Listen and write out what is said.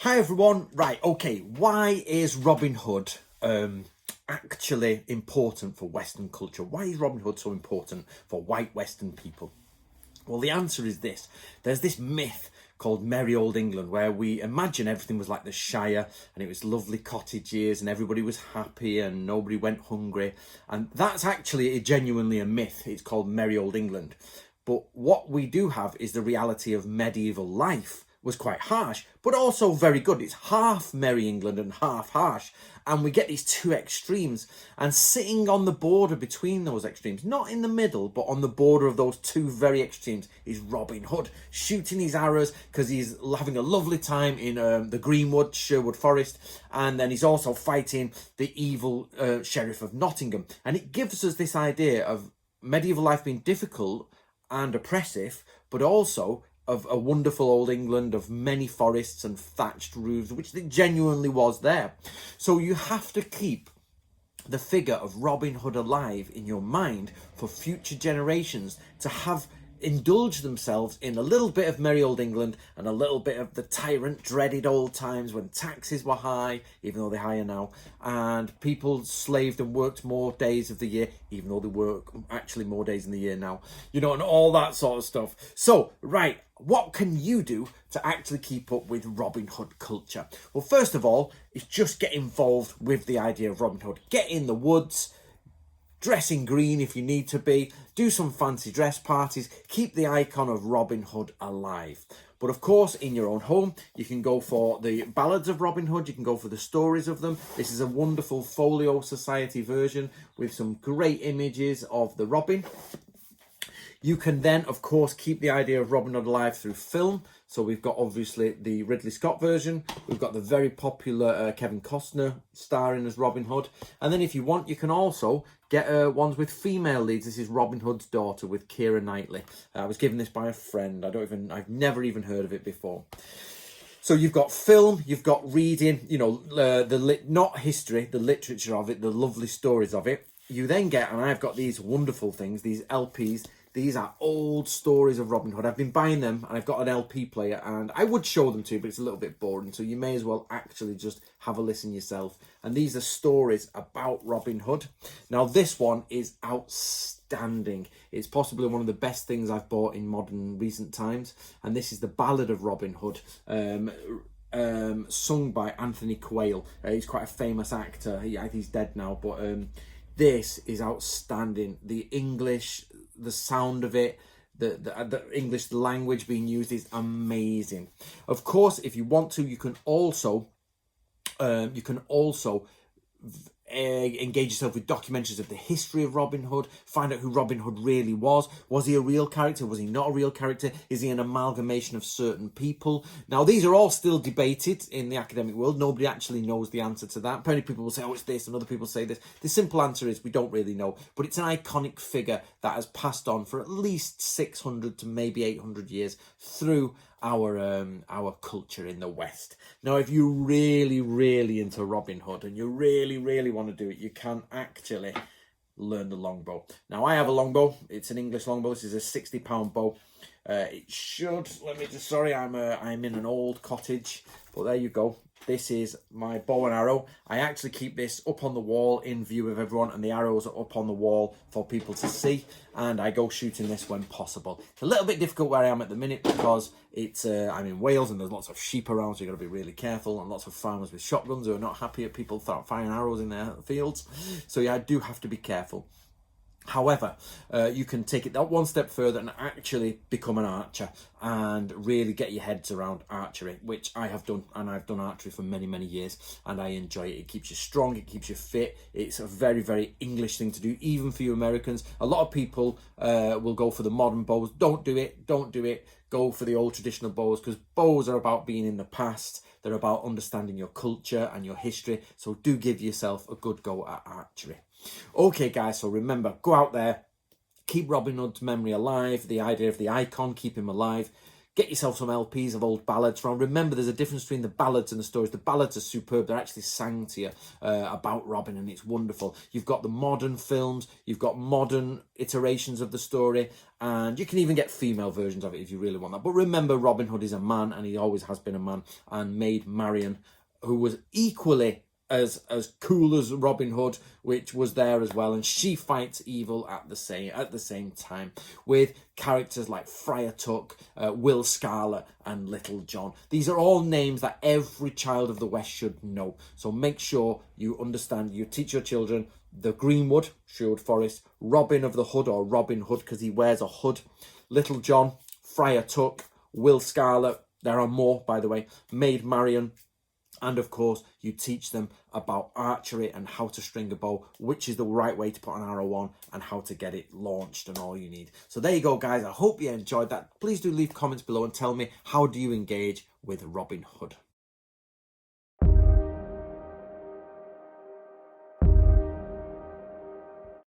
Hi everyone. Right, okay, why is Robin Hood actually important for Western culture? Why is Robin Hood so important for white Western people? Well, the answer is this. There's this myth called Merry Old England where we imagine everything was like the Shire and it was lovely cottages and everybody was happy and nobody went hungry. And that's actually genuinely a myth. It's called Merry Old England. But what we do have is the reality of medieval life was quite harsh, but also very good. It's half Merry England and half harsh. And we get these two extremes. And sitting on the border between those extremes, not in the middle, but on the border of those two very extremes, is Robin Hood, shooting his arrows because he's having a lovely time in the Greenwood, Sherwood Forest. And then he's also fighting the evil Sheriff of Nottingham. And it gives us this idea of medieval life being difficult and oppressive, but also of a wonderful old England of many forests and thatched roofs, which it genuinely was there. So you have to keep the figure of Robin Hood alive in your mind for future generations to have indulge themselves in a little bit of merry old England and a little bit of the tyrant dreaded old times when taxes were high, even though they're higher now, and people slaved and worked more days of the year, even though they work actually more days in the year now, you know, and all that sort of stuff. So, right, what can you do to actually keep up with Robin Hood culture? Well, first of all, is just get involved with the idea of Robin Hood. Get in the woods, dress in green if you need to be, do some fancy dress parties, keep the icon of Robin Hood alive. But of course, in your own home, you can go for the ballads of Robin Hood, you can go for the stories of them. This is a wonderful Folio Society version with some great images of the Robin. You can then, of course, keep the idea of Robin Hood alive through film. So we've got, obviously, the Ridley Scott version. We've got the very popular Kevin Costner starring as Robin Hood. And then if you want, you can also get ones with female leads. This is Robin Hood's Daughter with Keira Knightley. I was given this by a friend. I've never even heard of it before. So you've got film, you've got reading, you know, not history, the literature of it, the lovely stories of it. You then get, and I've got these wonderful things, these LPs. These are old stories of Robin Hood. I've been buying them and I've got an LP player and I would show them to you, but it's a little bit boring. So you may as well actually just have a listen yourself. And these are stories about Robin Hood. Now, this one is outstanding. It's possibly one of the best things I've bought in modern recent times. And this is the Ballad of Robin Hood. Sung by Anthony Quayle. He's quite a famous actor. He's dead now, but this is outstanding. The English, the sound of it, the English language being used is amazing. Of course, if you want to, you can also engage yourself with documentaries of the history of Robin Hood, find out who Robin Hood really was. Was he a real character? Was he not a real character? Is he an amalgamation of certain people? Now, these are all still debated in the academic world. Nobody actually knows the answer to that. Many people will say, oh, it's this, and other people say this. The simple answer is we don't really know, but it's an iconic figure that has passed on for at least 600 to maybe 800 years through our culture in the West. Now, if you're really into Robin Hood and you really want to do it, you can actually learn the longbow. Now, I have a longbow. It's an English longbow. This is a 60-pound bow. It should, I'm in an old cottage, but there you go. This is my bow and arrow. I actually keep this up on the wall in view of everyone, and the arrows are up on the wall for people to see, and I go shooting this when possible. It's a little bit difficult where I am at the minute because it's I'm in Wales and there's lots of sheep around, so you've got to be really careful, and lots of farmers with shotguns who are not happy at people firing arrows in their fields. So yeah, I do have to be careful. However, you can take it that one step further and actually become an archer and really get your heads around archery, which I have done, and I've done archery for many years, and I enjoy it. It keeps you strong, it keeps you fit. It's a very English thing to do, even for you Americans. A lot of people will go for the modern bows. Don't do it. Go for the old traditional bows, because bows are about being in the past. They're about understanding your culture and your history. So do give yourself a good go at archery. Okay, guys, so remember, go out there, keep Robin Hood's memory alive, the idea of the icon, keep him alive. Get yourself some LPs of old ballads from. Remember, there's a difference between the ballads and the stories. The ballads are superb. They're actually sang to you about Robin, and it's wonderful. You've got the modern films. You've got modern iterations of the story, and you can even get female versions of it if you really want that. But remember, Robin Hood is a man, and he always has been a man, and Maid Marian, who was equally as cool as Robin Hood, which was there as well, and she fights evil at the same time, with characters like Friar Tuck, Will Scarlet, and Little John. These are all names that every child of the West should know. So make sure you understand. You teach your children the Greenwood, Sherwood Forest, Robin of the Hood, or Robin Hood because he wears a hood, Little John, Friar Tuck, Will Scarlet. There are more, by the way. Maid Marian. And of course, you teach them about archery and how to string a bow, which is the right way to put an arrow on, and how to get it launched and all you need. So there you go, guys. I hope you enjoyed that. Please do leave comments below and tell me, how do you engage with Robin Hood?